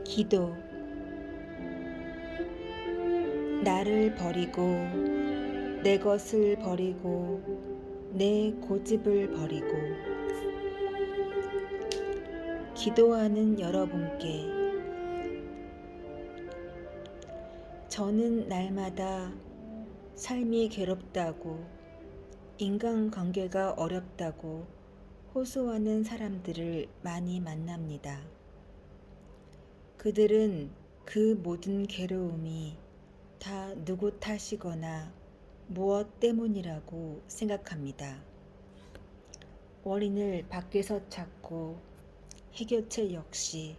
기도. 나를 버리고 내 것을 버리고 내 고집을 버리고 기도하는 여러분께 저는 날마다 삶이 괴롭다고 인간관계가 어렵다고 호소하는 사람들을 많이 만납니다. 그들은 그 모든 괴로움이 다 누구 탓이거나 무엇 때문이라고 생각합니다. 원인을 밖에서 찾고 해결책 역시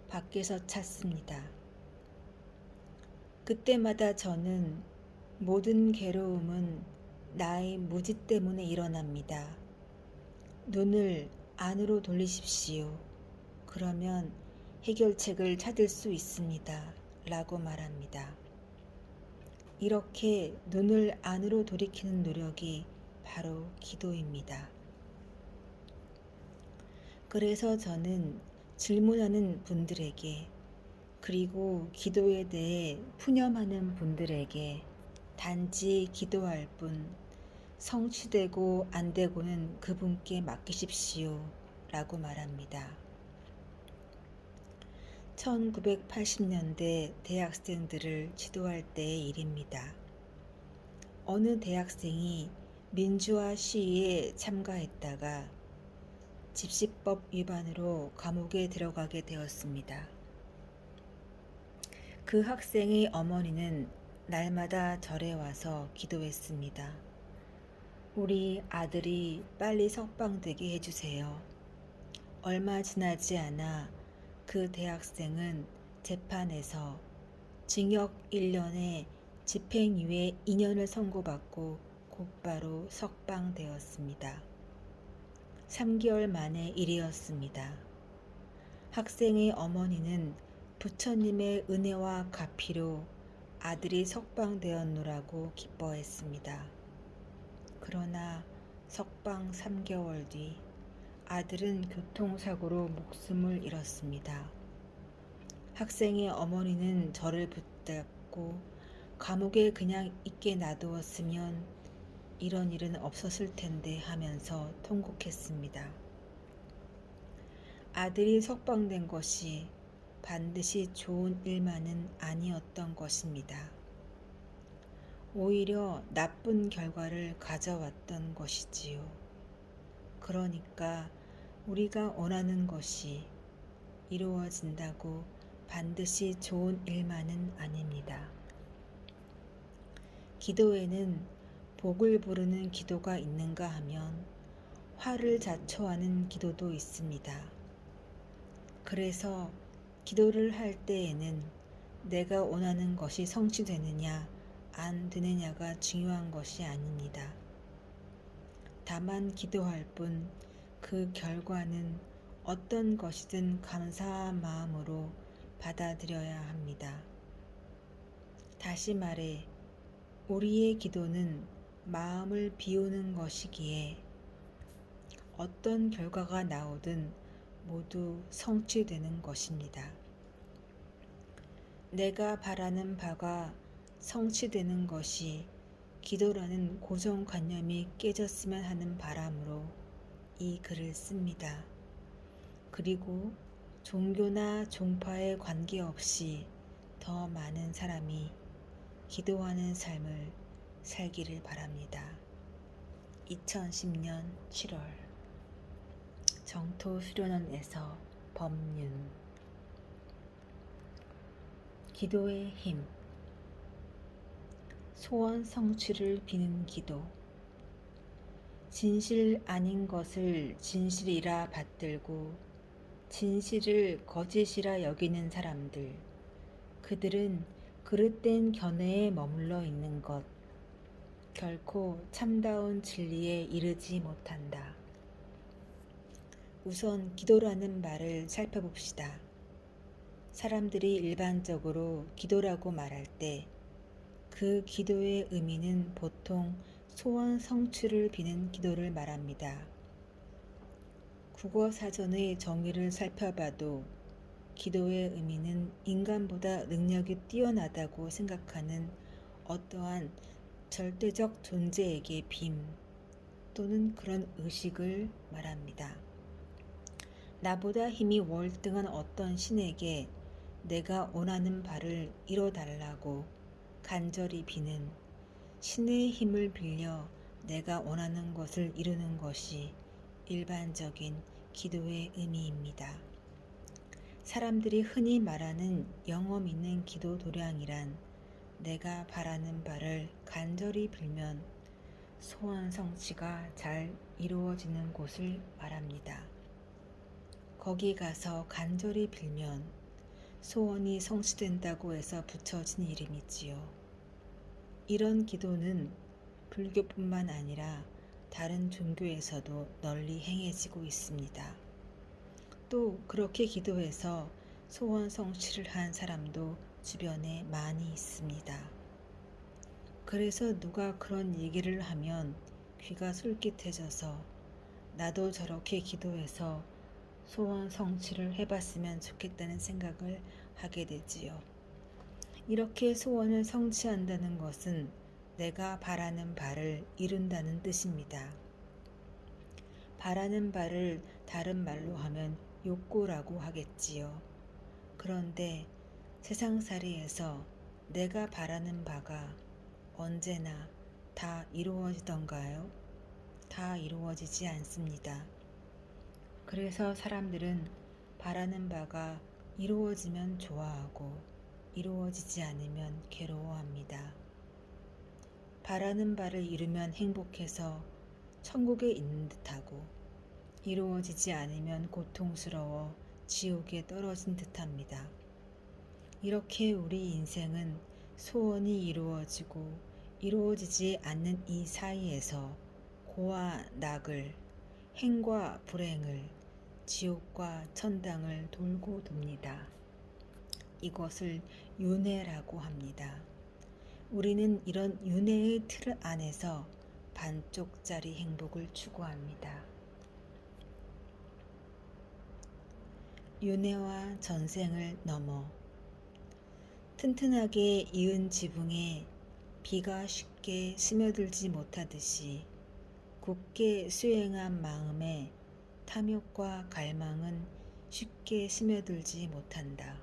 밖에서 찾습니다. 그때마다 저는 모든 괴로움은 나의 무지 때문에 일어납니다. 눈을 안으로 돌리십시오. 그러면 해결책을 찾을 수 있습니다. 라고 말합니다. 이렇게 눈을 안으로 돌이키는 노력이 바로 기도입니다. 그래서 저는 질문하는 분들에게 그리고 기도에 대해 푸념하는 분들에게 단지 기도할 뿐 성취되고 안 되고는 그분께 맡기십시오. 라고 말합니다. 1980년대 대학생들을 지도할 때의 일입니다. 어느 대학생이 민주화 시위에 참가했다가 집시법 위반으로 감옥에 들어가게 되었습니다. 그 학생의 어머니는 날마다 절에 와서 기도했습니다. 우리 아들이 빨리 석방되게 해주세요. 얼마 지나지 않아 그 대학생은 재판에서 징역 1년에 집행유예 2년을 선고받고 곧바로 석방되었습니다. 3개월 만의 일이었습니다. 학생의 어머니는 부처님의 은혜와 가피로 아들이 석방되었노라고 기뻐했습니다. 그러나 석방 3개월 뒤 아들은 교통사고로 목숨을 잃었습니다. 학생의 어머니는 저를 붙잡고 감옥에 그냥 있게 놔두었으면 이런 일은 없었을 텐데 하면서 통곡했습니다. 아들이 석방된 것이 반드시 좋은 일만은 아니었던 것입니다. 오히려 나쁜 결과를 가져왔던 것이지요. 그러니까 우리가 원하는 것이 이루어진다고 반드시 좋은 일만은 아닙니다. 기도에는 복을 부르는 기도가 있는가 하면 화를 자초하는 기도도 있습니다. 그래서 기도를 할 때에는 내가 원하는 것이 성취되느냐 안 되느냐가 중요한 것이 아닙니다. 다만 기도할 뿐 그 결과는 어떤 것이든 감사한 마음으로 받아들여야 합니다. 다시 말해 우리의 기도는 마음을 비우는 것이기에 어떤 결과가 나오든 모두 성취되는 것입니다. 내가 바라는 바가 성취되는 것이 기도라는 고정관념이 깨졌으면 하는 바람으로 이 글을 씁니다. 그리고 종교나 종파에 관계없이 더 많은 사람이 기도하는 삶을 살기를 바랍니다. 2010년 7월 정토수련원에서 법륜. 기도의 힘. 소원 성취를 비는 기도. 진실 아닌 것을 진실이라 받들고 진실을 거짓이라 여기는 사람들. 그들은 그릇된 견해에 머물러 있는 것. 결코 참다운 진리에 이르지 못한다. 우선 기도라는 말을 살펴봅시다. 사람들이 일반적으로 기도라고 말할 때 그 기도의 의미는 보통 소원 성취를 비는 기도를 말합니다. 국어사전의 정의를 살펴봐도 기도의 의미는 인간보다 능력이 뛰어나다고 생각하는 어떠한 절대적 존재에게 빔 또는 그런 의식을 말합니다. 나보다 힘이 월등한 어떤 신에게 내가 원하는 바를 이뤄달라고 간절히 비는 신의 힘을 빌려 내가 원하는 것을 이루는 것이 일반적인 기도의 의미입니다. 사람들이 흔히 말하는 영험 있는 기도 도량이란 내가 바라는 바를 간절히 빌면 소원 성취가 잘 이루어지는 곳을 말합니다. 거기 가서 간절히 빌면 소원이 성취된다고 해서 붙여진 이름이지요. 이런 기도는 불교뿐만 아니라 다른 종교에서도 널리 행해지고 있습니다. 또 그렇게 기도해서 소원 성취를 한 사람도 주변에 많이 있습니다. 그래서 누가 그런 얘기를 하면 귀가 솔깃해져서 나도 저렇게 기도해서 소원 성취를 해봤으면 좋겠다는 생각을 하게 되지요. 이렇게 소원을 성취한다는 것은 내가 바라는 바를 이룬다는 뜻입니다. 바라는 바를 다른 말로 하면 욕구라고 하겠지요. 그런데 세상살이에서 내가 바라는 바가 언제나 다 이루어지던가요? 다 이루어지지 않습니다. 그래서 사람들은 바라는 바가 이루어지면 좋아하고 이루어지지 않으면 괴로워합니다. 바라는 바를 이루면 행복해서 천국에 있는 듯하고 이루어지지 않으면 고통스러워 지옥에 떨어진 듯합니다. 이렇게 우리 인생은 소원이 이루어지고 이루어지지 않는 이 사이에서 고와 낙을, 행과 불행을, 지옥과 천당을 돌고 돕니다. 이것을 윤회라고 합니다. 우리는 이런 윤회의 틀 안에서 반쪽짜리 행복을 추구합니다. 윤회와 전생을 넘어 튼튼하게 이은 지붕에 비가 쉽게 스며들지 못하듯이 굳게 수행한 마음에 탐욕과 갈망은 쉽게 스며들지 못한다.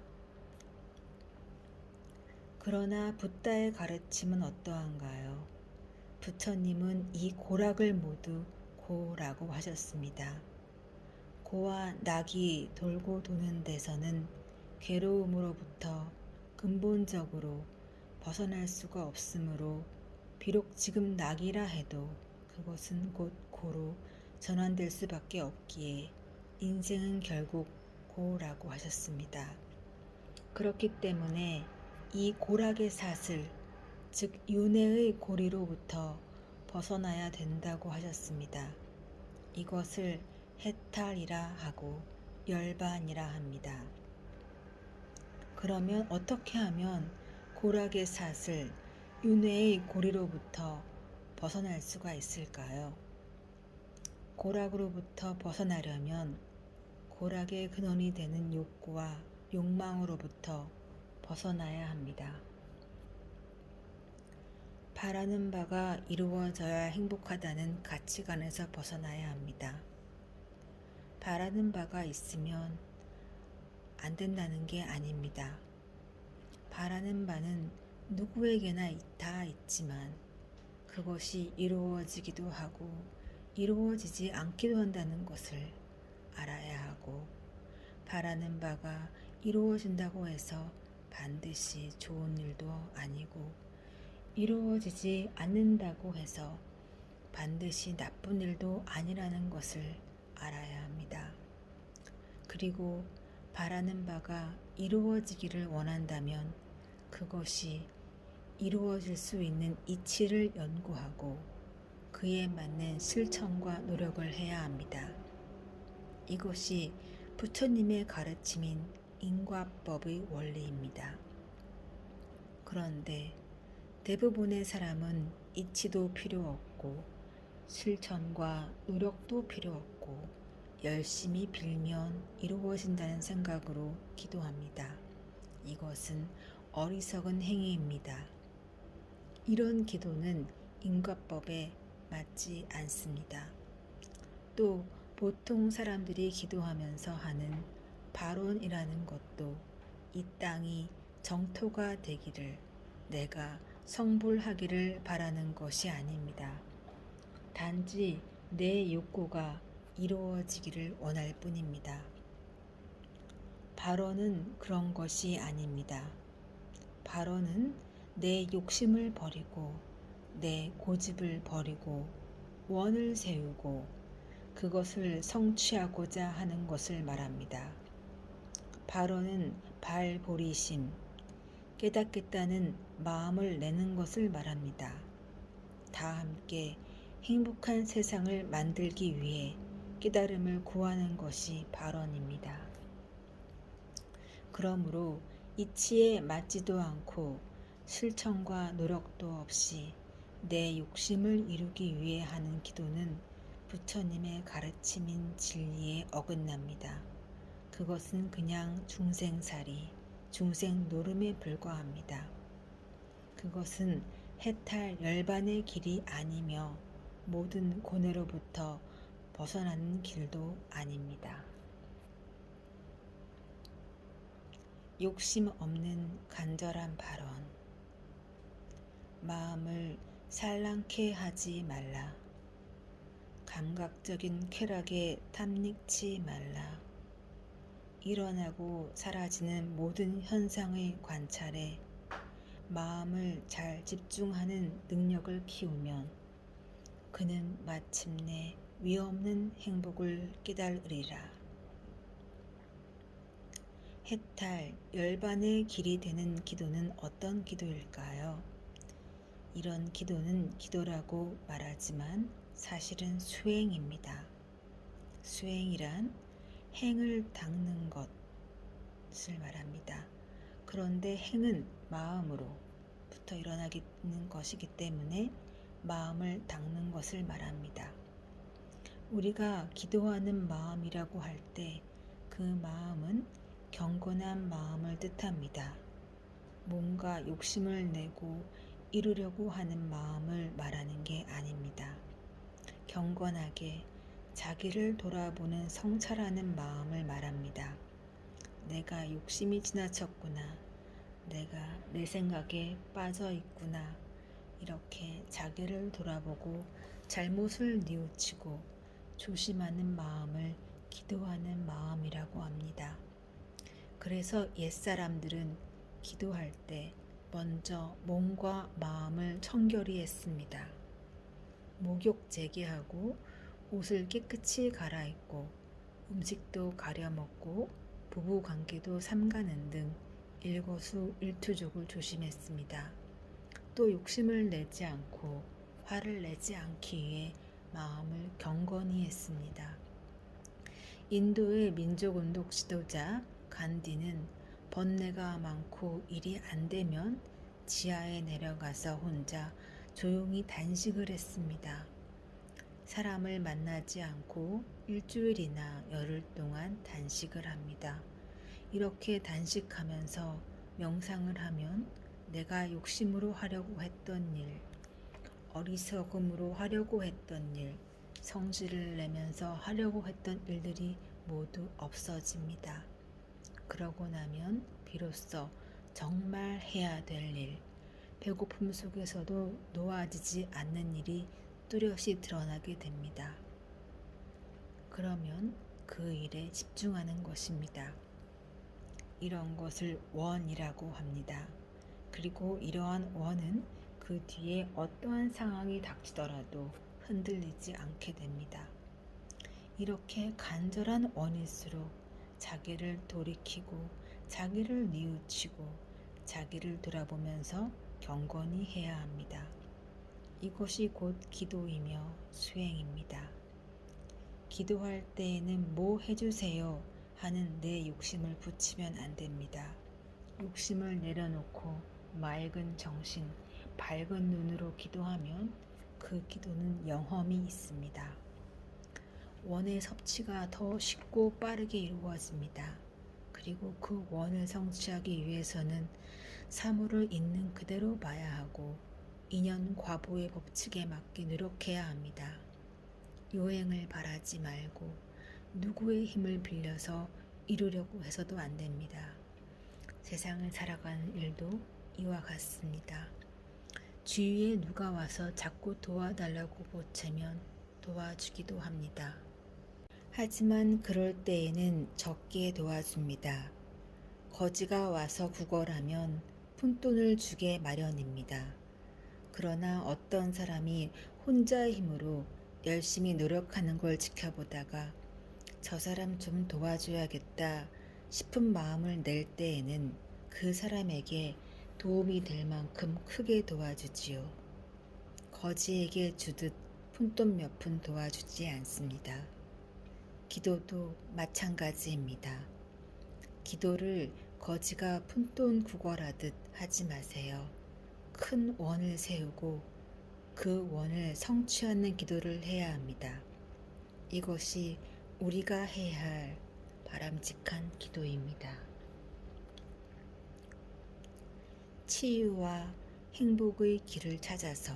그러나 붓다의 가르침은 어떠한가요? 부처님은 이 고락을 모두 고라고 하셨습니다. 고와 낙이 돌고 도는 데서는 괴로움으로부터 근본적으로 벗어날 수가 없으므로 비록 지금 낙이라 해도 그것은 곧 고로 전환될 수밖에 없기에 인생은 결국 고라고 하셨습니다. 그렇기 때문에 이 고락의 사슬, 즉 윤회의 고리로부터 벗어나야 된다고 하셨습니다. 이것을 해탈이라 하고 열반이라 합니다. 그러면 어떻게 하면 고락의 사슬, 윤회의 고리로부터 벗어날 수가 있을까요? 고락으로부터 벗어나려면 고락의 근원이 되는 욕구와 욕망으로부터 벗어나야 합니다. 바라는 바가 이루어져야 행복하다는 가치관에서 벗어나야 합니다. 바라는 바가 있으면 안 된다는 게 아닙니다. 바라는 바는 누구에게나 다 있지만 그것이 이루어지기도 하고 이루어지지 않기도 한다는 것을 알아야 하고 바라는 바가 이루어진다고 해서 반드시 좋은 일도 아니고 이루어지지 않는다고 해서 반드시 나쁜 일도 아니라는 것을 알아야 합니다. 그리고 바라는 바가 이루어지기를 원한다면 그것이 이루어질 수 있는 이치를 연구하고 그에 맞는 실천과 노력을 해야 합니다. 이것이 부처님의 가르침인 인과법의 원리입니다. 그런데 대부분의 사람은 이치도 필요 없고 실천과 노력도 필요 없고 열심히 빌면 이루어진다는 생각으로 기도합니다. 이것은 어리석은 행위입니다. 이런 기도는 인과법에 맞지 않습니다. 또 보통 사람들이 기도하면서 하는 발언이라는 것도 이 땅이 정토가 되기를, 내가 성불하기를 바라는 것이 아닙니다. 단지 내 욕구가 이루어지기를 원할 뿐입니다. 발언은 그런 것이 아닙니다. 발언은 내 욕심을 버리고 내 고집을 버리고 원을 세우고 그것을 성취하고자 하는 것을 말합니다. 발언은 발보리심, 깨닫겠다는 마음을 내는 것을 말합니다. 다 함께 행복한 세상을 만들기 위해 깨달음을 구하는 것이 발언입니다. 그러므로 이치에 맞지도 않고 실천과 노력도 없이 내 욕심을 이루기 위해 하는 기도는 부처님의 가르침인 진리에 어긋납니다. 그것은 그냥 중생살이, 중생노름에 불과합니다. 그것은 해탈 열반의 길이 아니며 모든 고뇌로부터 벗어나는 길도 아닙니다. 욕심 없는 간절한 발언. 마음을 산란케 하지 말라. 감각적인 쾌락에 탐닉지 말라. 일어나고 사라지는 모든 현상의 관찰에 마음을 잘 집중하는 능력을 키우면 그는 마침내 위없는 행복을 깨달으리라. 해탈, 열반의 길이 되는 기도는 어떤 기도일까요? 이런 기도는 기도라고 말하지만 사실은 수행입니다. 수행이란 행을 닦는 것을 말합니다. 그런데 행은 마음으로부터 일어나는 것이기 때문에 마음을 닦는 것을 말합니다. 우리가 기도하는 마음이라고 할 때 그 마음은 경건한 마음을 뜻합니다. 뭔가 욕심을 내고 이루려고 하는 마음을 말하는 게 아닙니다. 경건하게 자기를 돌아보는 성찰하는 마음을 말합니다. 내가 욕심이 지나쳤구나. 내가 내 생각에 빠져 있구나. 이렇게 자기를 돌아보고 잘못을 뉘우치고 조심하는 마음을 기도하는 마음이라고 합니다. 그래서 옛사람들은 기도할 때 먼저 몸과 마음을 청결히 했습니다. 목욕 재개하고 옷을 깨끗이 갈아입고 음식도 가려 먹고 부부관계도 삼가는 등 일거수일투족을 조심했습니다. 또 욕심을 내지 않고 화를 내지 않기 위해 마음을 경건히 했습니다. 인도의 민족운동 지도자 간디는 번뇌가 많고 일이 안 되면 지하에 내려가서 혼자 조용히 단식을 했습니다. 사람을 만나지 않고 일주일이나 열흘 동안 단식을 합니다. 이렇게 단식하면서 명상을 하면 내가 욕심으로 하려고 했던 일, 어리석음으로 하려고 했던 일, 성질을 내면서 하려고 했던 일들이 모두 없어집니다. 그러고 나면 비로소 정말 해야 될 일, 배고픔 속에서도 놓아지지 않는 일이 뚜렷이 드러나게 됩니다. 그러면 그 일에 집중하는 것입니다. 이런 것을 원이라고 합니다. 그리고 이러한 원은 그 뒤에 어떠한 상황이 닥치더라도 흔들리지 않게 됩니다. 이렇게 간절한 원일수록 자기를 돌이키고 자기를 뉘우치고 자기를 돌아보면서 경건히 해야 합니다. 이것이 곧 기도이며 수행입니다. 기도할 때에는 뭐 해주세요 하는 내 욕심을 붙이면 안 됩니다. 욕심을 내려놓고 맑은 정신, 밝은 눈으로 기도하면 그 기도는 영험이 있습니다. 원의 섭취가 더 쉽고 빠르게 이루어집니다. 그리고 그 원을 성취하기 위해서는 사물을 있는 그대로 봐야 하고 인연 과보의 법칙에 맞게 노력해야 합니다. 요행을 바라지 말고 누구의 힘을 빌려서 이루려고 해서도 안 됩니다. 세상을 살아가는 일도 이와 같습니다. 주위에 누가 와서 자꾸 도와달라고 보채면 도와주기도 합니다. 하지만 그럴 때에는 적게 도와줍니다. 거지가 와서 구걸하면 푼돈을 주게 마련입니다. 그러나 어떤 사람이 혼자의 힘으로 열심히 노력하는 걸 지켜보다가 저 사람 좀 도와줘야겠다 싶은 마음을 낼 때에는 그 사람에게 도움이 될 만큼 크게 도와주지요. 거지에게 주듯 푼돈 몇 푼 도와주지 않습니다. 기도도 마찬가지입니다. 기도를 거지가 푼돈 구걸하듯 하지 마세요. 큰 원을 세우고 그 원을 성취하는 기도를 해야 합니다. 이것이 우리가 해야 할 바람직한 기도입니다. 치유와 행복의 길을 찾아서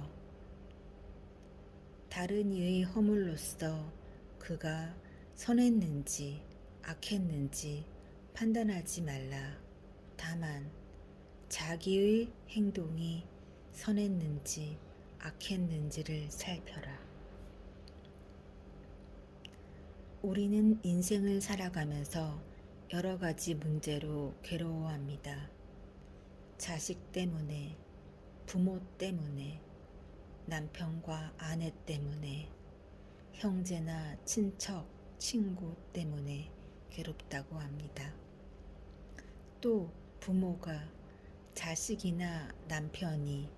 다른 이의 허물로서 그가 선했는지 악했는지 판단하지 말라. 다만 자기의 행동이 선했는지 악했는지를 살펴라. 우리는 인생을 살아가면서 여러 가지 문제로 괴로워합니다. 자식 때문에, 부모 때문에, 남편과 아내 때문에, 형제나 친척, 친구 때문에 괴롭다고 합니다. 또 부모가, 자식이나 남편이,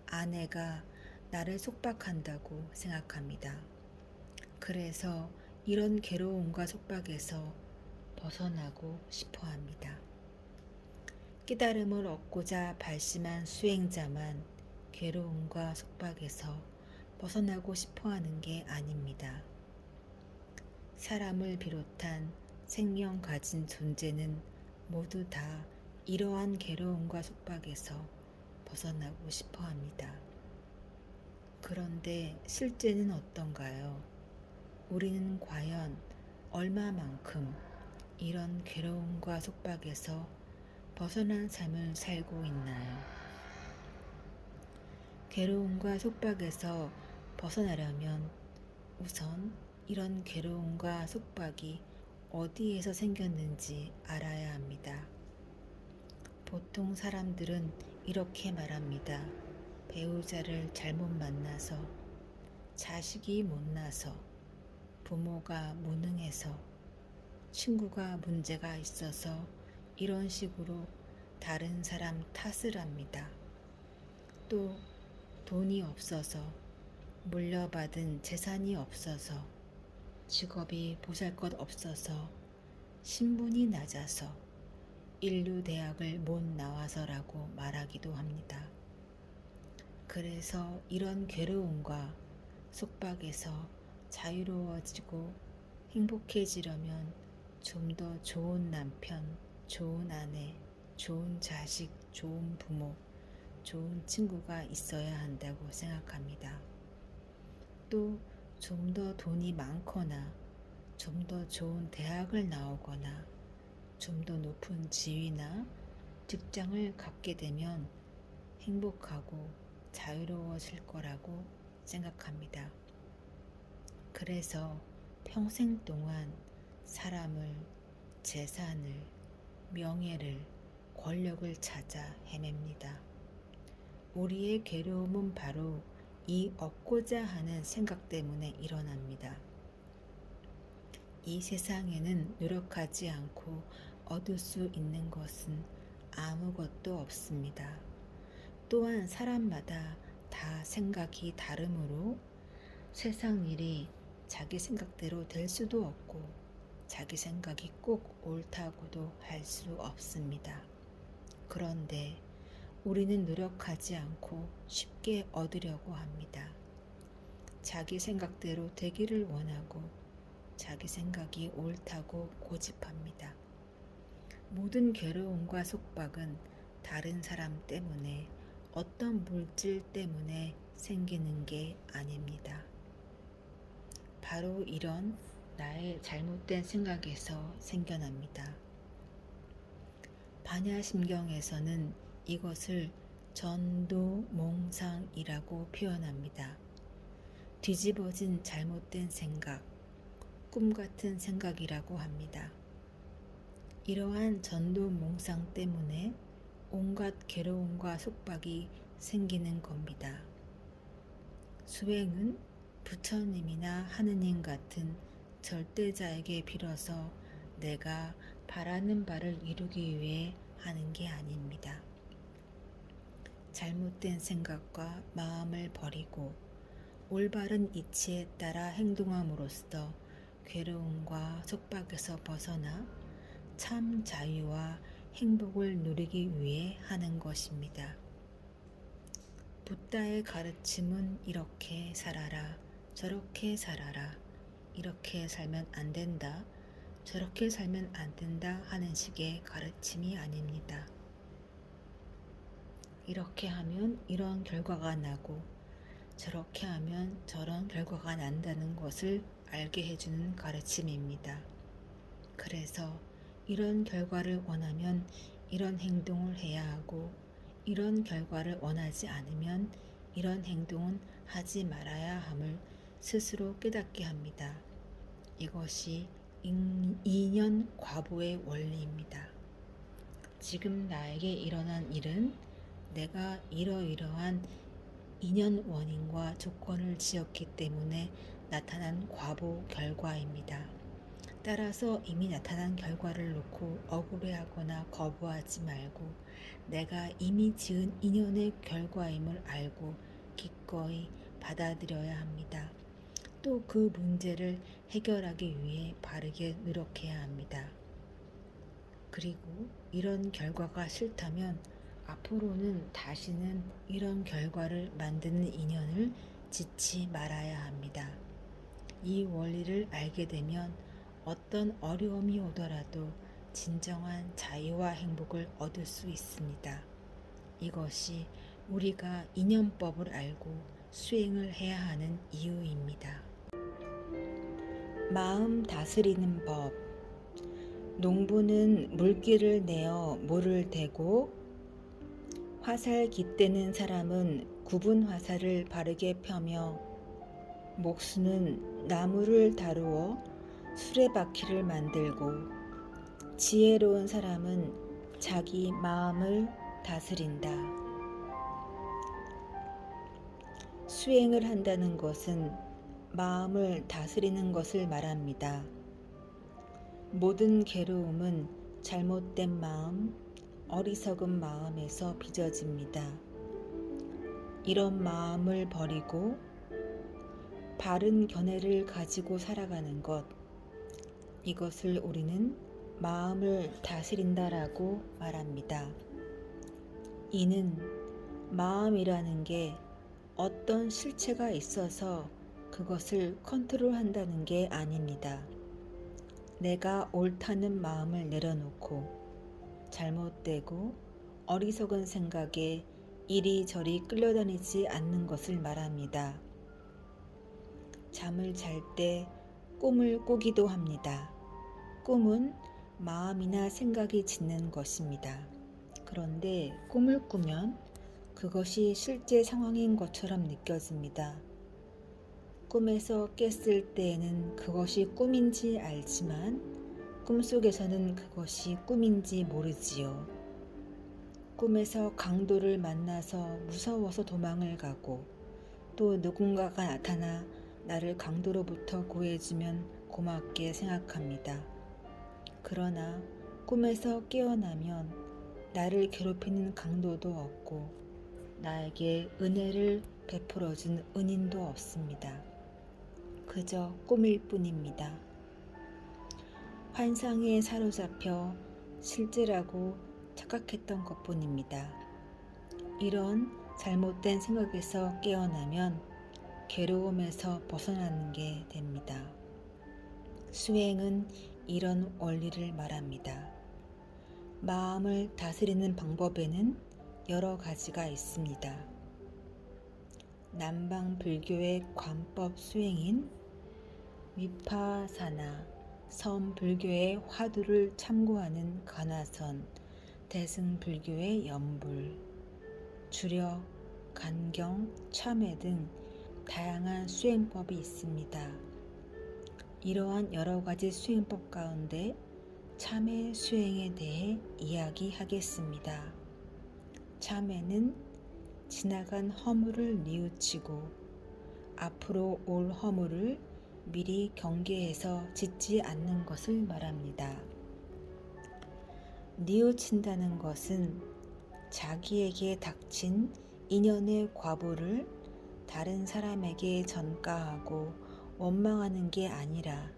아내가 나를 속박한다고 생각합니다. 그래서 이런 괴로움과 속박에서 벗어나고 싶어 합니다. 깨달음을 얻고자 발심한 수행자만 괴로움과 속박에서 벗어나고 싶어 하는 게 아닙니다. 사람을 비롯한 생명 가진 존재는 모두 다 이러한 괴로움과 속박에서 벗어나고 싶어 합니다. 그런데 실제는 어떤가요? 우리는 과연 얼마만큼 이런 괴로움과 속박에서 벗어난 삶을 살고 있나요? 괴로움과 속박에서 벗어나려면 우선 이런 괴로움과 속박이 어디에서 생겼는지 알아야 합니다. 보통 사람들은 이렇게 말합니다. 배우자를 잘못 만나서, 자식이 못나서, 부모가 무능해서, 친구가 문제가 있어서 이런 식으로 다른 사람 탓을 합니다. 또 돈이 없어서, 물려받은 재산이 없어서, 직업이 보잘것 없어서, 신분이 낮아서, 인류 대학을 못 나와서라고 말하기도 합니다. 그래서 이런 괴로움과 속박에서 자유로워지고 행복해지려면 좀 더 좋은 남편, 좋은 아내, 좋은 자식, 좋은 부모, 좋은 친구가 있어야 한다고 생각합니다. 또 좀 더 돈이 많거나 좀 더 좋은 대학을 나오거나 좀 더 높은 지위나 직장을 갖게 되면 행복하고 자유로워질 거라고 생각합니다. 그래서 평생 동안 사람을, 재산을, 명예를, 권력을 찾아 헤맵니다. 우리의 괴로움은 바로 이 얻고자 하는 생각 때문에 일어납니다. 이 세상에는 노력하지 않고 얻을 수 있는 것은 아무것도 없습니다. 또한 사람마다 다 생각이 다르므로 세상 일이 자기 생각대로 될 수도 없고 자기 생각이 꼭 옳다고도 할 수 없습니다. 그런데 우리는 노력하지 않고 쉽게 얻으려고 합니다. 자기 생각대로 되기를 원하고 자기 생각이 옳다고 고집합니다. 모든 괴로움과 속박은 다른 사람 때문에, 어떤 물질 때문에 생기는 게 아닙니다. 바로 이런 나의 잘못된 생각에서 생겨납니다. 반야심경에서는 이것을 전도몽상이라고 표현합니다. 뒤집어진 잘못된 생각, 꿈 같은 생각이라고 합니다. 이러한 전도몽상 때문에 온갖 괴로움과 속박이 생기는 겁니다. 수행은 부처님이나 하느님 같은 절대자에게 빌어서 내가 바라는 바를 이루기 위해 하는 게 아닙니다. 잘못된 생각과 마음을 버리고 올바른 이치에 따라 행동함으로써 괴로움과 속박에서 벗어나 참 자유와 행복을 누리기 위해 하는 것입니다. 붓다의 가르침은 이렇게 살아라, 저렇게 살아라, 이렇게 살면 안 된다, 저렇게 살면 안 된다 하는 식의 가르침이 아닙니다. 이렇게 하면 이런 결과가 나고 저렇게 하면 저런 결과가 난다는 것을 알게 해주는 가르침입니다. 그래서 이런 결과를 원하면 이런 행동을 해야 하고, 이런 결과를 원하지 않으면 이런 행동은 하지 말아야 함을 스스로 깨닫게 합니다. 이것이 인연 과보의 원리입니다. 지금 나에게 일어난 일은 내가 이러이러한 인연 원인과 조건을 지었기 때문에 나타난 과보 결과입니다. 따라서 이미 나타난 결과를 놓고 억울해하거나 거부하지 말고 내가 이미 지은 인연의 결과임을 알고 기꺼이 받아들여야 합니다. 또 그 문제를 해결하기 위해 바르게 노력해야 합니다. 그리고 이런 결과가 싫다면 앞으로는 다시는 이런 결과를 만드는 인연을 짓지 말아야 합니다. 이 원리를 알게 되면 어떤 어려움이 오더라도 진정한 자유와 행복을 얻을 수 있습니다. 이것이 우리가 인연법을 알고 수행을 해야 하는 이유입니다. 마음 다스리는 법. 농부는 물기를 내어 물을 대고 화살 깃대는 사람은 굽은 화살을 바르게 펴며 목수는 나무를 다루어 수레바퀴를 만들고 지혜로운 사람은 자기 마음을 다스린다. 수행을 한다는 것은 마음을 다스리는 것을 말합니다. 모든 괴로움은 잘못된 마음, 어리석은 마음에서 빚어집니다. 이런 마음을 버리고 바른 견해를 가지고 살아가는 것, 이것을 우리는 마음을 다스린다라고 말합니다. 이는 마음이라는 게 어떤 실체가 있어서 그것을 컨트롤한다는 게 아닙니다. 내가 옳다는 마음을 내려놓고 잘못되고 어리석은 생각에 이리저리 끌려다니지 않는 것을 말합니다. 잠을 잘 때 꿈을 꾸기도 합니다. 꿈은 마음이나 생각이 짓는 것입니다. 그런데 꿈을 꾸면 그것이 실제 상황인 것처럼 느껴집니다. 꿈에서 깼을 때에는 그것이 꿈인지 알지만 꿈속에서는 그것이 꿈인지 모르지요. 꿈에서 강도를 만나서 무서워서 도망을 가고 또 누군가가 나타나 나를 강도로부터 구해주면 고맙게 생각합니다. 그러나 꿈에서 깨어나면 나를 괴롭히는 강도도 없고 나에게 은혜를 베풀어준 은인도 없습니다. 그저 꿈일 뿐입니다. 환상에 사로잡혀 실제라고 착각했던 것뿐입니다. 이런 잘못된 생각에서 깨어나면 괴로움에서 벗어나는 게 됩니다. 수행은 이런 원리를 말합니다. 마음을 다스리는 방법에는 여러 가지가 있습니다. 남방 불교의 관법 수행인 위파사나, 선 불교의 화두를 참고하는 간화선, 대승 불교의 연불, 주력, 간경, 참회 등 다양한 수행법이 있습니다. 이러한 여러 가지 수행법 가운데 참회 수행에 대해 이야기하겠습니다. 참회는 지나간 허물을 뉘우치고 앞으로 올 허물을 미리 경계해서 짓지 않는 것을 말합니다. 뉘우친다는 것은 자기에게 닥친 인연의 과보를 다른 사람에게 전가하고 원망하는 게 아니라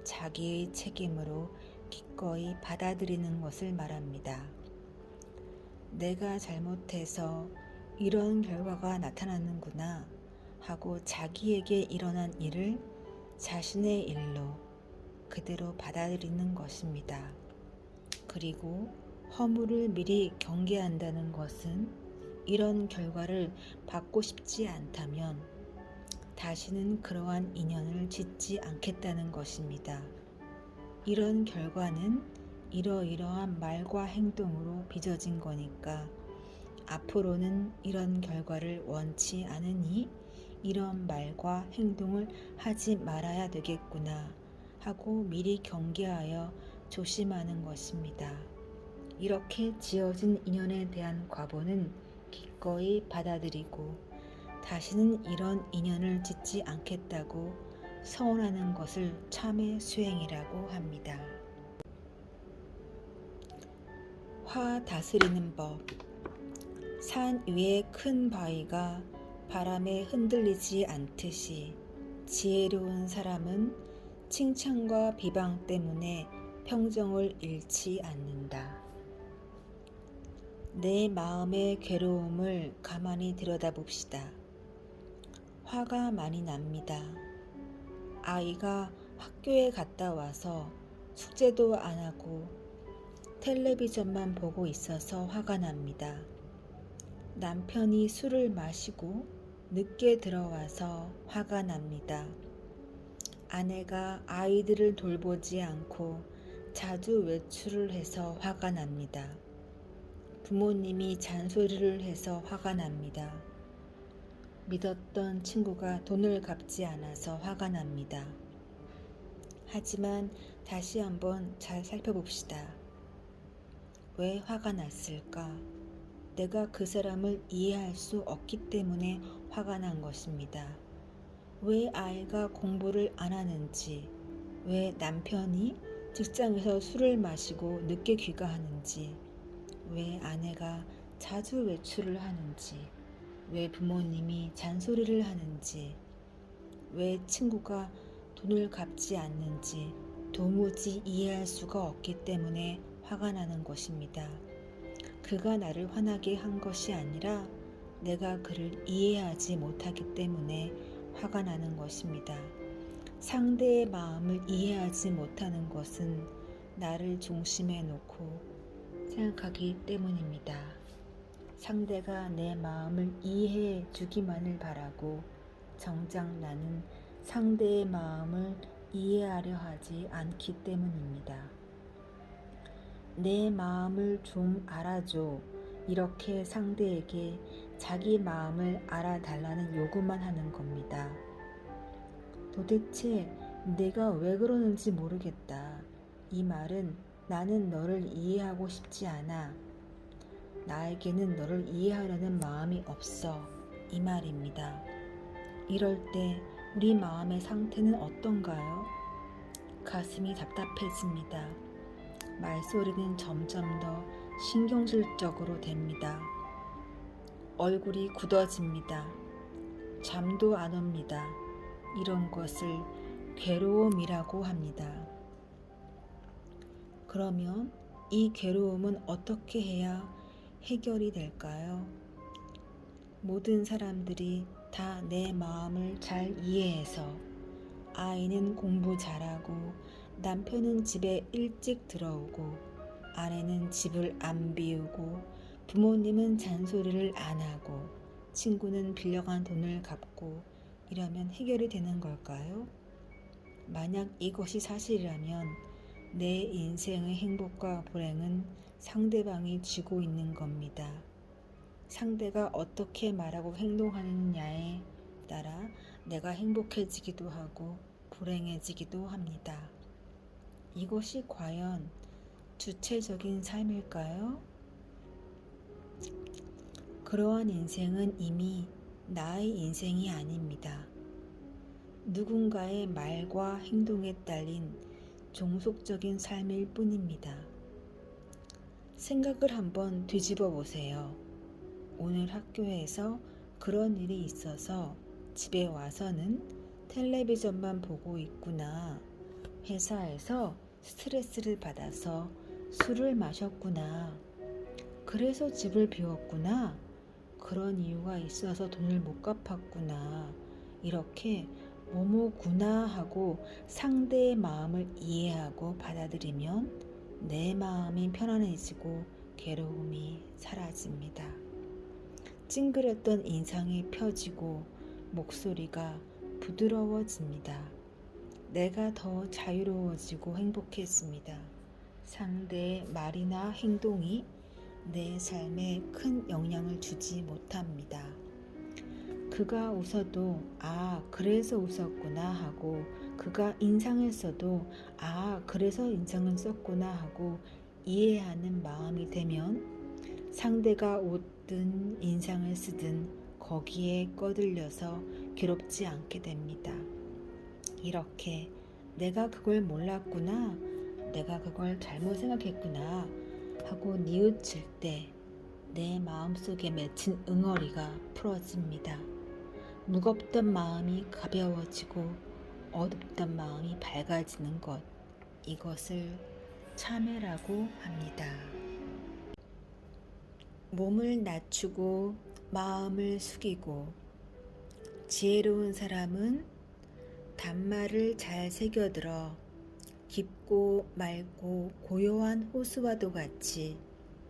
자기의 책임으로 기꺼이 받아들이는 것을 말합니다. 내가 잘못해서 이런 결과가 나타나는구나 하고 자기에게 일어난 일을 자신의 일로 그대로 받아들이는 것입니다. 그리고 허물을 미리 경계한다는 것은 이런 결과를 받고 싶지 않다면 다시는 그러한 인연을 짓지 않겠다는 것입니다. 이런 결과는 이러이러한 말과 행동으로 빚어진 거니까 앞으로는 이런 결과를 원치 않으니 이런 말과 행동을 하지 말아야 되겠구나 하고 미리 경계하여 조심하는 것입니다. 이렇게 지어진 인연에 대한 과보는 기꺼이 받아들이고 다시는 이런 인연을 짓지 않겠다고 서원하는 것을 참회 수행이라고 합니다. 화 다스리는 법. 산 위의 큰 바위가 바람에 흔들리지 않듯이 지혜로운 사람은 칭찬과 비방 때문에 평정을 잃지 않는다. 내 마음의 괴로움을 가만히 들여다봅시다. 화가 많이 납니다. 아이가 학교에 갔다 와서 숙제도 안 하고 텔레비전만 보고 있어서 화가 납니다. 남편이 술을 마시고 늦게 들어와서 화가 납니다. 아내가 아이들을 돌보지 않고 자주 외출을 해서 화가 납니다. 부모님이 잔소리를 해서 화가 납니다. 믿었던 친구가 돈을 갚지 않아서 화가 납니다. 하지만 다시 한번 잘 살펴봅시다. 왜 화가 났을까? 내가 그 사람을 이해할 수 없기 때문에 화가 난 것입니다. 왜 아이가 공부를 안 하는지, 왜 남편이 직장에서 술을 마시고 늦게 귀가하는지, 왜 아내가 자주 외출을 하는지, 왜 부모님이 잔소리를 하는지, 왜 친구가 돈을 갚지 않는지 도무지 이해할 수가 없기 때문에 화가 나는 것입니다. 그가 나를 화나게 한 것이 아니라 내가 그를 이해하지 못하기 때문에 화가 나는 것입니다. 상대의 마음을 이해하지 못하는 것은 나를 중심에 놓고 생각하기 때문입니다. 상대가 내 마음을 이해해 주기만을 바라고 정작 나는 상대의 마음을 이해하려 하지 않기 때문입니다. 내 마음을 좀 알아줘. 이렇게 상대에게 자기 마음을 알아달라는 요구만 하는 겁니다. 도대체 내가 왜 그러는지 모르겠다. 이 말은 나는 너를 이해하고 싶지 않아. 나에게는 너를 이해하려는 마음이 없어. 이 말입니다. 이럴 때 우리 마음의 상태는 어떤가요? 가슴이 답답해집니다. 말소리는 점점 더 신경질적으로 됩니다. 얼굴이 굳어집니다. 잠도 안 옵니다. 이런 것을 괴로움이라고 합니다. 그러면 이 괴로움은 어떻게 해야 해결이 될까요? 모든 사람들이 다 내 마음을 잘 이해해서 아이는 공부 잘하고 남편은 집에 일찍 들어오고 아내는 집을 안 비우고 부모님은 잔소리를 안 하고 친구는 빌려간 돈을 갚고 이러면 해결이 되는 걸까요? 만약 이것이 사실이라면 내 인생의 행복과 불행은 상대방이 쥐고 있는 겁니다. 상대가 어떻게 말하고 행동하느냐에 따라 내가 행복해지기도 하고 불행해지기도 합니다. 이것이 과연 주체적인 삶일까요? 그러한 인생은 이미 나의 인생이 아닙니다. 누군가의 말과 행동에 딸린 종속적인 삶일 뿐입니다. 생각을 한번 뒤집어 보세요. 오늘 학교에서 그런 일이 있어서 집에 와서는 텔레비전만 보고 있구나. 회사에서 스트레스를 받아서 술을 마셨구나. 그래서 집을 비웠구나. 그런 이유가 있어서 돈을 못 갚았구나. 이렇게 뭐뭐구나 하고 상대의 마음을 이해하고 받아들이면 내 마음이 편안해지고 괴로움이 사라집니다. 찡그렸던 인상이 펴지고 목소리가 부드러워집니다. 내가 더 자유로워지고 행복해집니다. 상대의 말이나 행동이 내 삶에 큰 영향을 주지 못합니다. 그가 웃어도 그래서 웃었구나 하고 그가 인상을 써도 그래서 인상을 썼구나 하고 이해하는 마음이 되면 상대가 웃든 인상을 쓰든 거기에 꺼들려서 괴롭지 않게 됩니다. 이렇게 내가 그걸 몰랐구나, 내가 그걸 잘못 생각했구나 하고 뉘우칠 때 내 마음속에 맺힌 응어리가 풀어집니다. 무겁던 마음이 가벼워지고 어둡던 마음이 밝아지는 것, 이것을 참회라고 합니다. 몸을 낮추고 마음을 숙이고 지혜로운 사람은 단말을 잘 새겨들어 깊고 맑고 고요한 호수와도 같이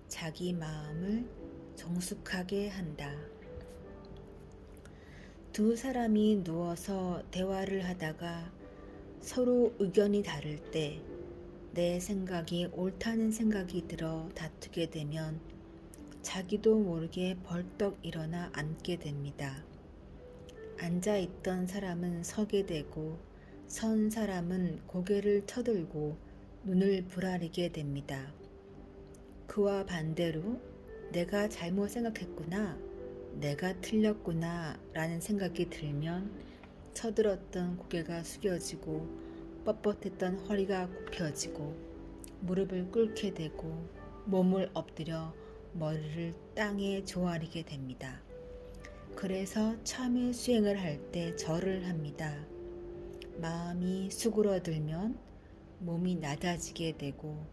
자기 마음을 정숙하게 한다. 두 사람이 누워서 대화를 하다가 서로 의견이 다를 때 내 생각이 옳다는 생각이 들어 다투게 되면 자기도 모르게 벌떡 일어나 앉게 됩니다. 앉아있던 사람은 서게 되고 선 사람은 고개를 쳐들고 눈을 부라리게 됩니다. 그와 반대로 내가 잘못 생각했구나, 내가 틀렸구나 라는 생각이 들면 쳐들었던 고개가 숙여지고 뻣뻣했던 허리가 굽혀지고 무릎을 꿇게 되고 몸을 엎드려 머리를 땅에 조아리게 됩니다. 그래서 참회 수행을 할 때 절을 합니다. 마음이 수그러들면 몸이 낮아지게 되고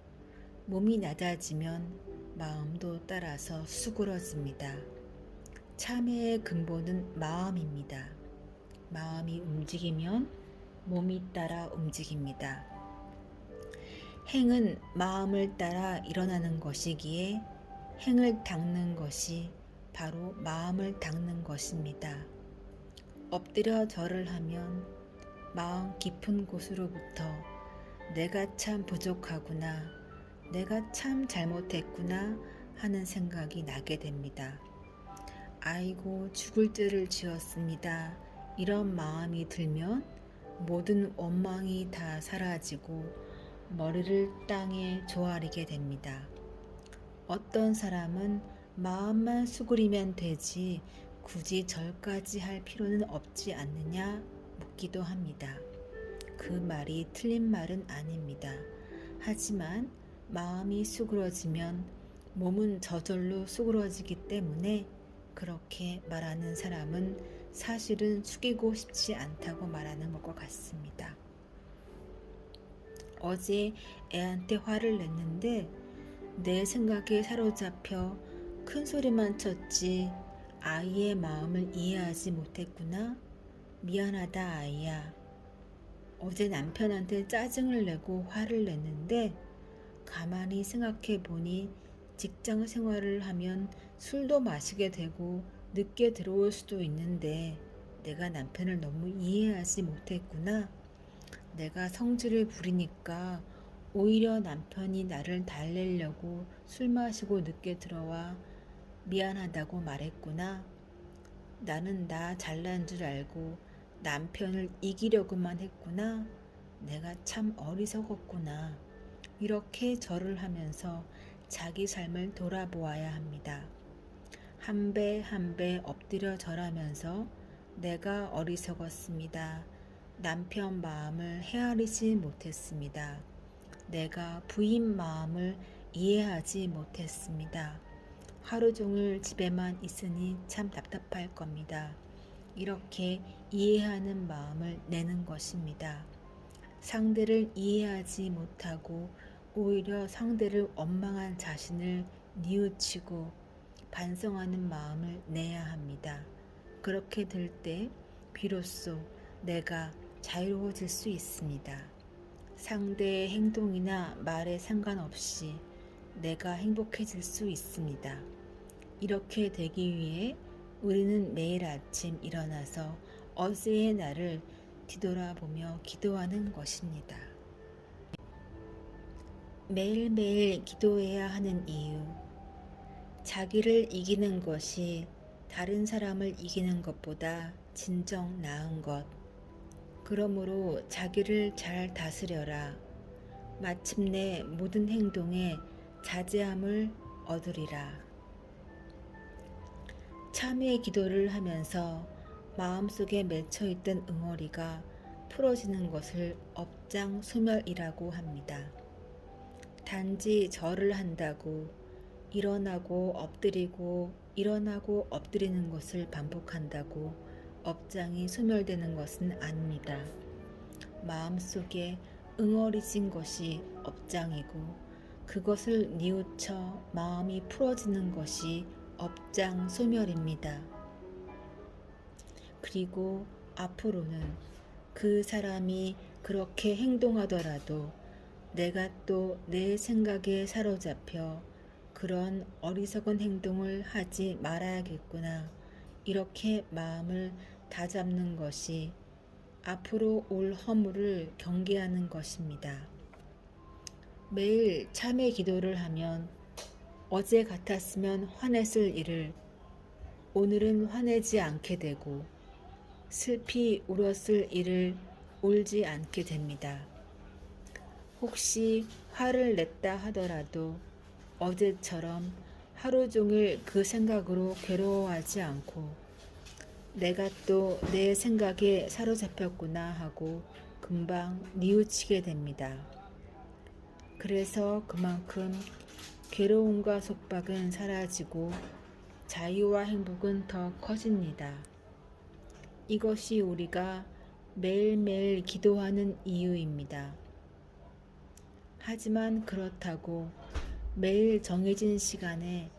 몸이 낮아지면 마음도 따라서 수그러집니다. 참회의 근본은 마음입니다. 마음이 움직이면 몸이 따라 움직입니다. 행은 마음을 따라 일어나는 것이기에 행을 닦는 것이 바로 마음을 닦는 것입니다. 엎드려 절을 하면 마음 깊은 곳으로부터 내가 참 부족하구나, 내가 참 잘못했구나 하는 생각이 나게 됩니다. 아이고 죽을 죄를 지었습니다. 이런 마음이 들면 모든 원망이 다 사라지고 머리를 땅에 조아리게 됩니다. 어떤 사람은 마음만 수그리면 되지 굳이 절까지 할 필요는 없지 않느냐 묻기도 합니다. 그 말이 틀린 말은 아닙니다. 하지만 마음이 수그러지면 몸은 저절로 수그러지기 때문에 그렇게 말하는 사람은 사실은 숙이고 싶지 않다고 말하는 것과 같습니다. 어제 애한테 화를 냈는데 내 생각에 사로잡혀 큰 소리만 쳤지 아이의 마음을 이해하지 못했구나. 미안하다 아이야. 어제 남편한테 짜증을 내고 화를 냈는데 가만히 생각해 보니 직장 생활을 하면 술도 마시게 되고 늦게 들어올 수도 있는데 내가 남편을 너무 이해하지 못했구나. 내가 성질을 부리니까 오히려 남편이 나를 달래려고 술 마시고 늦게 들어와 미안하다고 말했구나. 나는 나 잘난 줄 알고 남편을 이기려고만 했구나. 내가 참 어리석었구나. 이렇게 절을 하면서 자기 삶을 돌아보아야 합니다. 한 배 한 배 엎드려 절하면서 내가 어리석었습니다. 남편 마음을 헤아리지 못했습니다. 내가 부인 마음을 이해하지 못했습니다. 하루 종일 집에만 있으니 참 답답할 겁니다. 이렇게 이해하는 마음을 내는 것입니다. 상대를 이해하지 못하고 오히려 상대를 원망한 자신을 뉘우치고 반성하는 마음을 내야 합니다. 그렇게 될 때 비로소 내가 자유로워질 수 있습니다. 상대의 행동이나 말에 상관없이 내가 행복해질 수 있습니다. 이렇게 되기 위해 우리는 매일 아침 일어나서 어제의 날을 뒤돌아보며 기도하는 것입니다. 매일매일 기도해야 하는 이유. 자기를 이기는 것이 다른 사람을 이기는 것보다 진정 나은 것. 그러므로 자기를 잘 다스려라. 마침내 모든 행동에 자제함을 얻으리라. 참회의 기도를 하면서 마음속에 맺혀있던 응어리가 풀어지는 것을 업장소멸이라고 합니다. 단지 절을 한다고 일어나고 엎드리고 일어나고 엎드리는 것을 반복한다고 업장이 소멸되는 것은 아닙니다. 마음속에 응어리진 것이 업장이고 그것을 뉘우쳐 마음이 풀어지는 것이 업장 소멸입니다. 그리고 앞으로는 그 사람이 그렇게 행동하더라도 내가 또 내 생각에 사로잡혀 그런 어리석은 행동을 하지 말아야겠구나. 이렇게 마음을 다잡는 것이 앞으로 올 허물을 경계하는 것입니다. 매일 참회 기도를 하면 어제 같았으면 화냈을 일을 오늘은 화내지 않게 되고 슬피 울었을 일을 울지 않게 됩니다. 혹시 화를 냈다 하더라도 어제처럼 하루 종일 그 생각으로 괴로워하지 않고 내가 또 내 생각에 사로잡혔구나 하고 금방 뉘우치게 됩니다. 그래서 그만큼 괴로움과 속박은 사라지고 자유와 행복은 더 커집니다. 이것이 우리가 매일매일 기도하는 이유입니다. 하지만 그렇다고 매일 정해진 시간에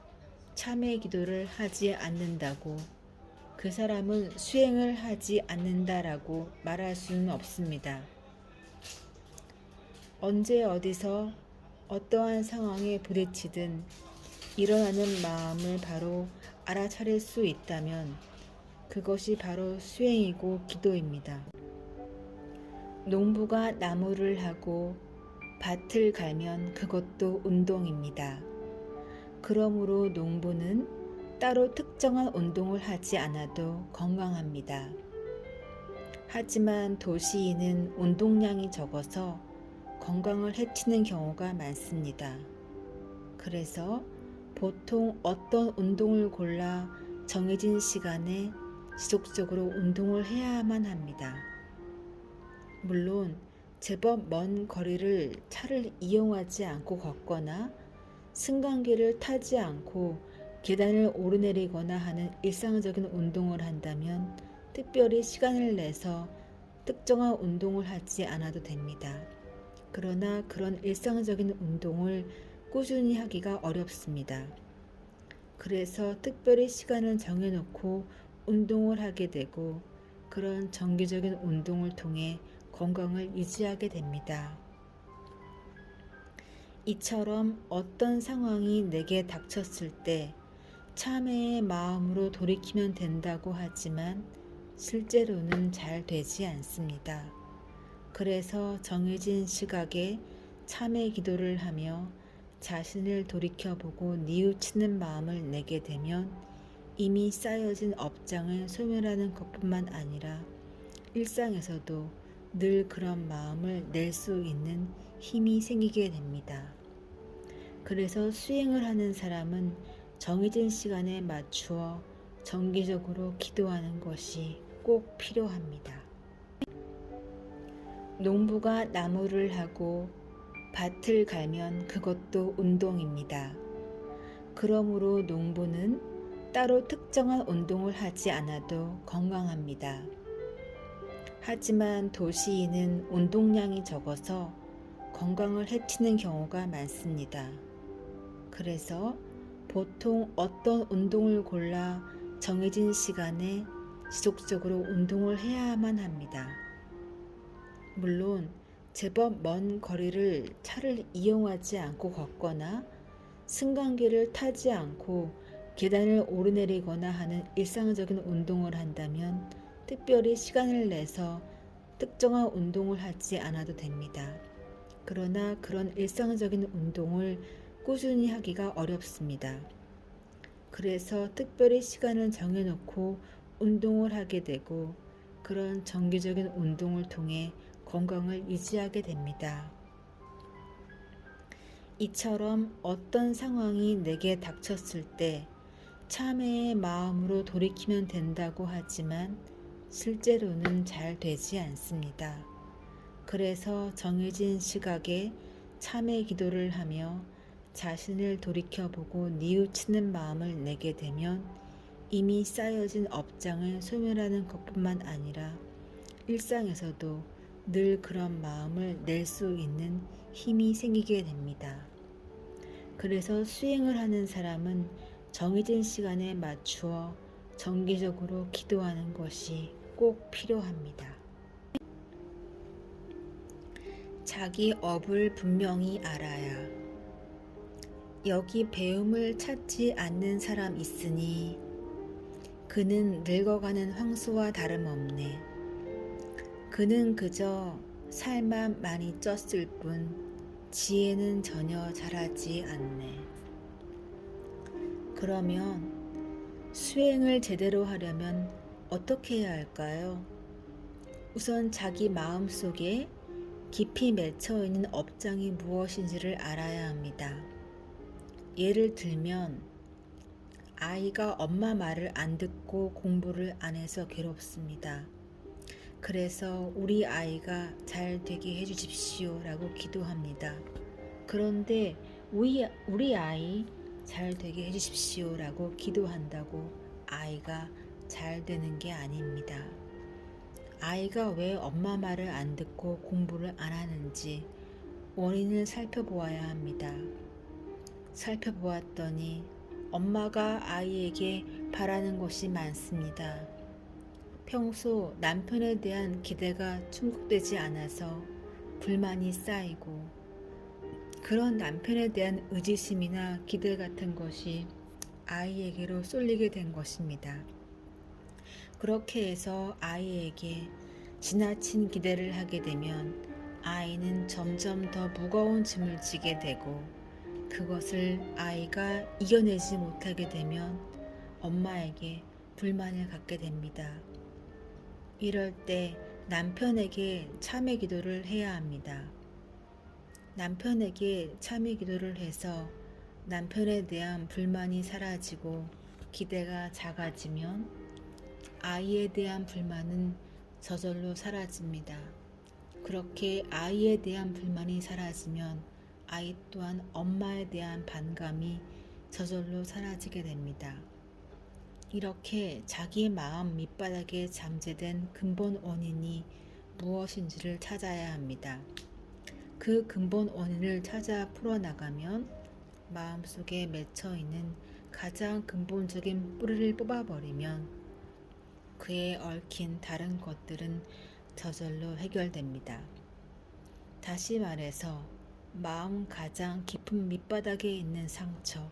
참회 기도를 하지 않는다고 그 사람은 수행을 하지 않는다라고 말할 수는 없습니다. 언제 어디서 어떠한 상황에 부딪히든 일어나는 마음을 바로 알아차릴 수 있다면 그것이 바로 수행이고 기도입니다. 농부가 나무를 하고 밭을 갈면 그것도 운동입니다. 그러므로 농부는 따로 특정한 운동을 하지 않아도 건강합니다. 하지만 도시인은 운동량이 적어서 건강을 해치는 경우가 많습니다. 그래서 보통 어떤 운동을 골라 정해진 시간에 지속적으로 운동을 해야만 합니다. 물론 제법 먼 거리를 차를 이용하지 않고 걷거나 승강기를 타지 않고 계단을 오르내리거나 하는 일상적인 운동을 한다면 특별히 시간을 내서 특정한 운동을 하지 않아도 됩니다. 그러나 그런 일상적인 운동을 꾸준히 하기가 어렵습니다. 그래서 특별히 시간을 정해놓고 운동을 하게 되고 그런 정기적인 운동을 통해 건강을 유지하게 됩니다. 이처럼 어떤 상황이 내게 닥쳤을 때 참회의 마음으로 돌이키면 된다고 하지만 실제로는 잘 되지 않습니다. 그래서 정해진 시각에 참회 기도를 하며 자신을 돌이켜보고 뉘우치는 마음을 내게 되면 이미 쌓여진 업장을 소멸하는 것뿐만 아니라 일상에서도 늘 그런 마음을 낼 수 있는 힘이 생기게 됩니다. 그래서 수행을 하는 사람은 정해진 시간에 맞추어 정기적으로 기도하는 것이 꼭 필요합니다. 농부가 나무를 하고 밭을 갈면 그것도 운동입니다. 그러므로 농부는 따로 특정한 운동을 하지 않아도 건강합니다. 하지만 도시인은 운동량이 적어서 건강을 해치는 경우가 많습니다. 그래서 보통 어떤 운동을 골라 정해진 시간에 지속적으로 운동을 해야만 합니다. 물론 제법 먼 거리를 차를 이용하지 않고 걷거나 승강기를 타지 않고 계단을 오르내리거나 하는 일상적인 운동을 한다면 특별히 시간을 내서 특정한 운동을 하지 않아도 됩니다. 그러나 그런 일상적인 운동을 꾸준히 하기가 어렵습니다. 그래서 특별히 시간을 정해놓고 운동을 하게 되고 그런 정기적인 운동을 통해 건강을 유지하게 됩니다. 이처럼 어떤 상황이 내게 닥쳤을 때 참회의 마음으로 돌이키면 된다고 하지만 실제로는 잘 되지 않습니다. 그래서 정해진 시각에 참회 기도를 하며 자신을 돌이켜보고 뉘우치는 마음을 내게 되면 이미 쌓여진 업장을 소멸하는 것뿐만 아니라 일상에서도 늘 그런 마음을 낼 수 있는 힘이 생기게 됩니다. 그래서 수행을 하는 사람은 정해진 시간에 맞추어 정기적으로 기도하는 것이 꼭 필요합니다. 자기 업을 분명히 알아야. 여기 배움을 찾지 않는 사람 있으니 그는 늙어가는 황소와 다름없네. 그는 그저 살만 많이 쪘을 뿐 지혜는 전혀 자라지 않네. 그러면 수행을 제대로 하려면 어떻게 해야 할까요? 우선 자기 마음속에 깊이 맺혀 있는 업장이 무엇인지를 알아야 합니다. 예를 들면 아이가 엄마 말을 안 듣고 공부를 안 해서 괴롭습니다. 그래서 우리 아이가 잘 되게 해주십시오 라고 기도합니다. 그런데 우리 아이 잘 되게 해주십시오 라고 기도한다고 아이가 잘 되는 게 아닙니다. 아이가 왜 엄마 말을 안 듣고 공부를 안 하는지 원인을 살펴보아야 합니다. 살펴보았더니 엄마가 아이에게 바라는 것이 많습니다. 평소 남편에 대한 기대가 충족되지 않아서 불만이 쌓이고 그런 남편에 대한 의지심이나 기대 같은 것이 아이에게로 쏠리게 된 것입니다. 그렇게 해서 아이에게 지나친 기대를 하게 되면 아이는 점점 더 무거운 짐을 지게 되고 그것을 아이가 이겨내지 못하게 되면 엄마에게 불만을 갖게 됩니다. 이럴 때 남편에게 참회 기도를 해야 합니다. 남편에게 참회 기도를 해서 남편에 대한 불만이 사라지고 기대가 작아지면 아이에 대한 불만은 저절로 사라집니다. 그렇게 아이에 대한 불만이 사라지면 아이 또한 엄마에 대한 반감이 저절로 사라지게 됩니다. 이렇게 자기 마음 밑바닥에 잠재된 근본 원인이 무엇인지를 찾아야 합니다. 그 근본 원인을 찾아 풀어나가면 마음속에 맺혀있는 가장 근본적인 뿌리를 뽑아버리면 그에 얽힌 다른 것들은 저절로 해결됩니다. 다시 말해서 마음 가장 깊은 밑바닥에 있는 상처,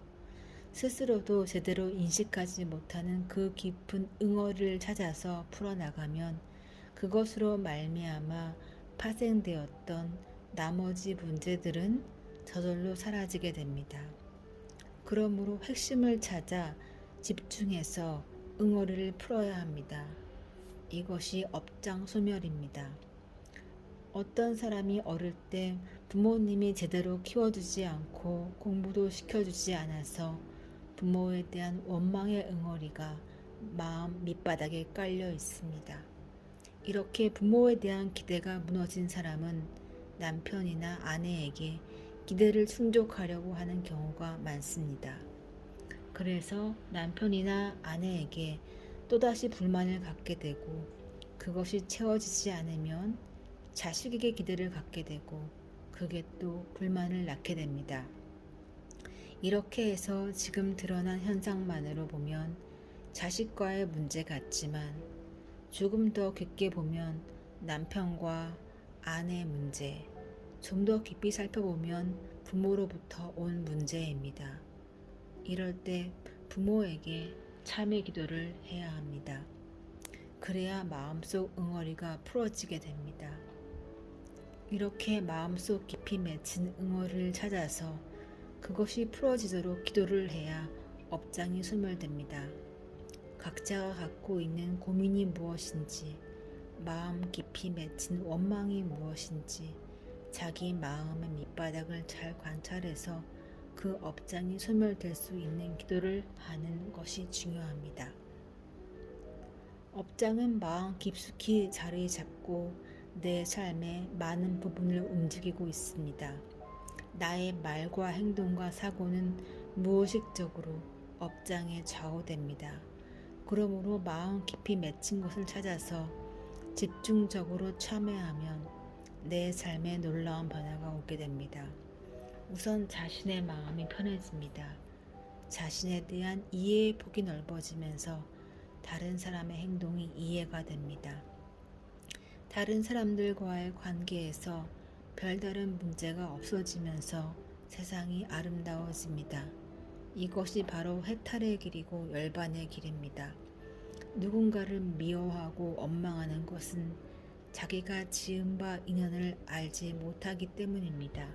스스로도 제대로 인식하지 못하는 그 깊은 응어리를 찾아서 풀어나가면 그것으로 말미암아 파생되었던 나머지 문제들은 저절로 사라지게 됩니다. 그러므로 핵심을 찾아 집중해서 응어리를 풀어야 합니다. 이것이 업장소멸입니다. 어떤 사람이 어릴 때 부모님이 제대로 키워주지 않고 공부도 시켜주지 않아서 부모에 대한 원망의 응어리가 마음 밑바닥에 깔려 있습니다. 이렇게 부모에 대한 기대가 무너진 사람은 남편이나 아내에게 기대를 충족하려고 하는 경우가 많습니다. 그래서 남편이나 아내에게 또다시 불만을 갖게 되고 그것이 채워지지 않으면 자식에게 기대를 갖게 되고 그게 또 불만을 낳게 됩니다. 이렇게 해서 지금 드러난 현상만으로 보면 자식과의 문제 같지만 조금 더 깊게 보면 남편과 아내 문제, 좀 더 깊이 살펴보면 부모로부터 온 문제입니다. 이럴 때 부모에게 참회 기도를 해야 합니다. 그래야 마음속 응어리가 풀어지게 됩니다. 이렇게 마음속 깊이 맺힌 응어리를 찾아서 그것이 풀어지도록 기도를 해야 업장이 소멸됩니다. 각자가 갖고 있는 고민이 무엇인지, 마음 깊이 맺힌 원망이 무엇인지 자기 마음의 밑바닥을 잘 관찰해서 그 업장이 소멸될 수 있는 기도를 하는 것이 중요합니다. 업장은 마음 깊숙이 자리 잡고 내 삶의 많은 부분을 움직이고 있습니다. 나의 말과 행동과 사고는 무의식적으로 업장에 좌우됩니다. 그러므로 마음 깊이 맺힌 것을 찾아서 집중적으로 참여하면 내 삶에 놀라운 변화가 오게 됩니다. 우선 자신의 마음이 편해집니다. 자신에 대한 이해의 폭이 넓어지면서 다른 사람의 행동이 이해가 됩니다. 다른 사람들과의 관계에서 별다른 문제가 없어지면서 세상이 아름다워집니다. 이것이 바로 해탈의 길이고 열반의 길입니다. 누군가를 미워하고 원망하는 것은 자기가 지은 바 인연을 알지 못하기 때문입니다.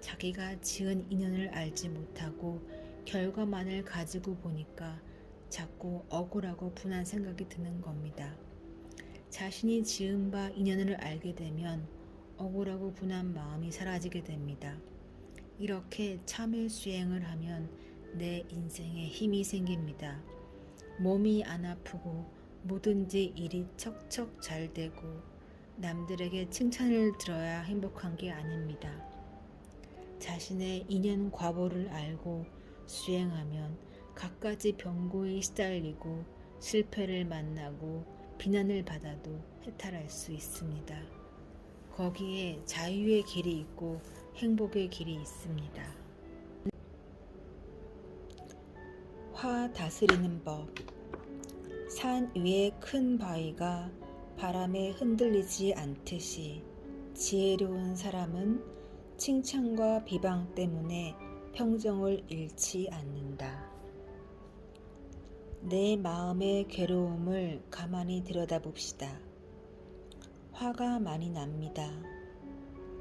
자기가 지은 인연을 알지 못하고 결과만을 가지고 보니까 자꾸 억울하고 분한 생각이 드는 겁니다. 자신이 지은 바 인연을 알게 되면 억울하고 분한 마음이 사라지게 됩니다. 이렇게 참회 수행을 하면 내 인생에 힘이 생깁니다. 몸이 안 아프고 뭐든지 일이 척척 잘 되고 남들에게 칭찬을 들어야 행복한 게 아닙니다. 자신의 인연 과보를 알고 수행하면 갖가지 병고에 시달리고 실패를 만나고 비난을 받아도 해탈할 수 있습니다. 거기에 자유의 길이 있고 행복의 길이 있습니다. 화 다스리는 법. 산 위의 큰 바위가 바람에 흔들리지 않듯이 지혜로운 사람은 칭찬과 비방 때문에 평정을 잃지 않는다. 내 마음의 괴로움을 가만히 들여다봅시다. 화가 많이 납니다.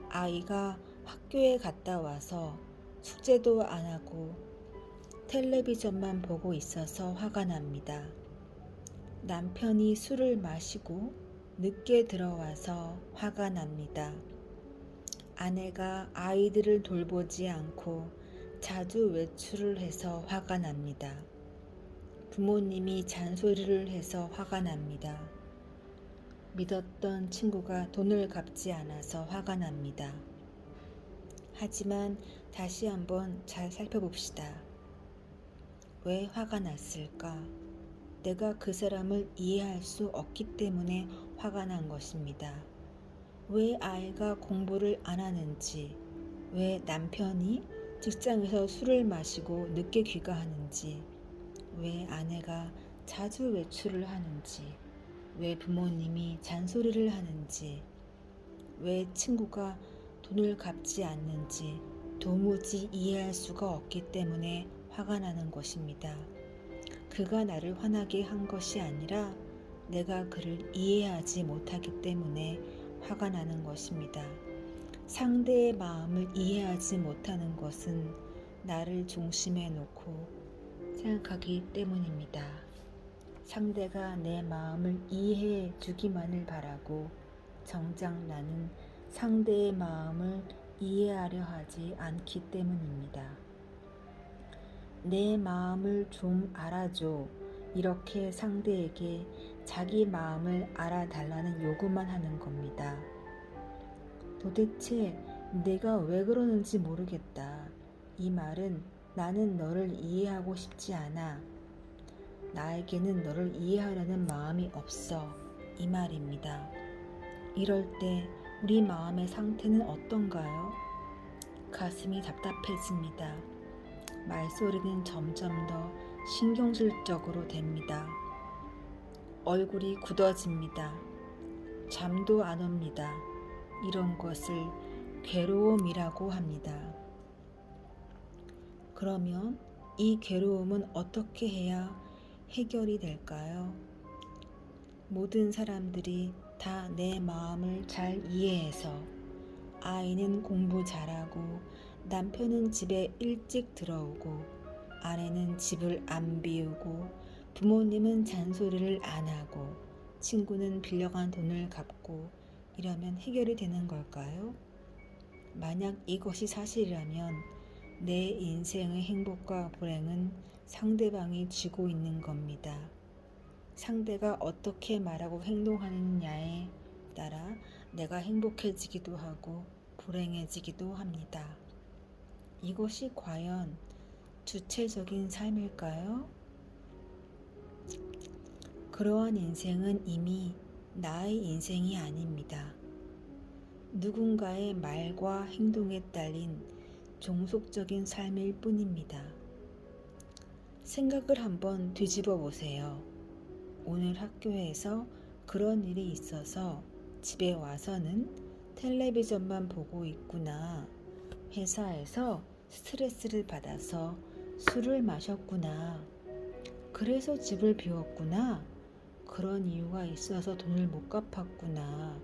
아이가 학교에 갔다 와서 숙제도 안 하고 텔레비전만 보고 있어서 화가 납니다. 남편이 술을 마시고 늦게 들어와서 화가 납니다. 아내가 아이들을 돌보지 않고 자주 외출을 해서 화가 납니다. 부모님이 잔소리를 해서 화가 납니다. 믿었던 친구가 돈을 갚지 않아서 화가 납니다. 하지만 다시 한번 잘 살펴봅시다. 왜 화가 났을까? 내가 그 사람을 이해할 수 없기 때문에 화가 난 것입니다. 왜 아이가 공부를 안 하는지, 왜 남편이 직장에서 술을 마시고 늦게 귀가하는지, 왜 아내가 자주 외출을 하는지, 왜 부모님이 잔소리를 하는지, 왜 친구가 돈을 갚지 않는지 도무지 이해할 수가 없기 때문에 화가 나는 것입니다. 그가 나를 화나게 한 것이 아니라 내가 그를 이해하지 못하기 때문에 화가 나는 것입니다. 상대의 마음을 이해하지 못하는 것은 나를 중심에 놓고 생각하기 때문입니다. 상대가 내 마음을 이해해 주기만을 바라고 정작 나는 상대의 마음을 이해하려 하지 않기 때문입니다. 내 마음을 좀 알아줘. 이렇게 상대에게 자기 마음을 알아달라는 요구만 하는 겁니다. 도대체 내가 왜 그러는지 모르겠다. 이 말은 나는 너를 이해하고 싶지 않아. 나에게는 너를 이해하려는 마음이 없어. 이 말입니다. 이럴 때 우리 마음의 상태는 어떤가요? 가슴이 답답해집니다. 말소리는 점점 더 신경질적으로 됩니다. 얼굴이 굳어집니다. 잠도 안 옵니다. 이런 것을 괴로움이라고 합니다. 그러면 이 괴로움은 어떻게 해야 해결이 될까요? 모든 사람들이 다 내 마음을 잘 이해해서 아이는 공부 잘하고 남편은 집에 일찍 들어오고 아내는 집을 안 비우고 부모님은 잔소리를 안 하고 친구는 빌려간 돈을 갚고 이러면 해결이 되는 걸까요? 만약 이것이 사실이라면 내 인생의 행복과 불행은 상대방이 쥐고 있는 겁니다. 상대가 어떻게 말하고 행동하느냐에 따라 내가 행복해지기도 하고 불행해지기도 합니다. 이것이 과연 주체적인 삶일까요? 그러한 인생은 이미 나의 인생이 아닙니다. 누군가의 말과 행동에 딸린 종속적인 삶일 뿐입니다. 생각을 한번 뒤집어 보세요. 오늘 학교에서 그런 일이 있어서 집에 와서는 텔레비전만 보고 있구나. 회사에서 스트레스를 받아서 술을 마셨구나. 그래서 집을 비웠구나. 그런 이유가 있어서 돈을 못 갚았구나.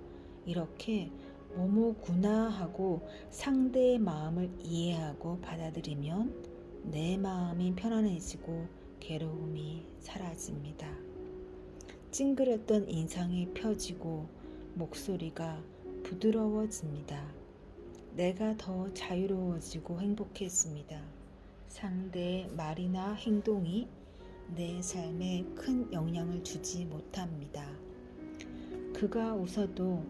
이렇게 뭐뭐구나 하고 상대의 마음을 이해하고 받아들이면 내 마음이 편안해지고 괴로움이 사라집니다. 찡그렸던 인상이 펴지고 목소리가 부드러워집니다. 내가 더 자유로워지고 행복해집니다. 상대의 말이나 행동이 내 삶에 큰 영향을 주지 못합니다. 그가 웃어도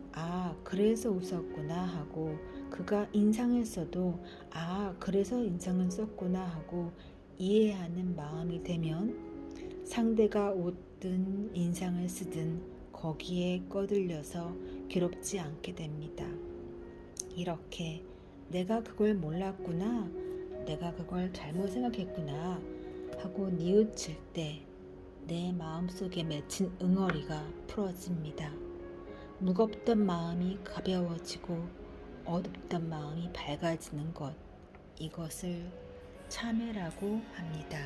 그래서 웃었구나 하고 그가 인상을 써도 그래서 인상을 썼구나 하고 이해하는 마음이 되면 상대가 웃든 인상을 쓰든 거기에 꺼들려서 괴롭지 않게 됩니다. 이렇게 내가 그걸 몰랐구나, 내가 그걸 잘못 생각했구나 하고 뉘우칠 때 내 마음속에 맺힌 응어리가 풀어집니다. 무겁던 마음이 가벼워지고 어둡던 마음이 밝아지는 것, 이것을 참회라고 합니다.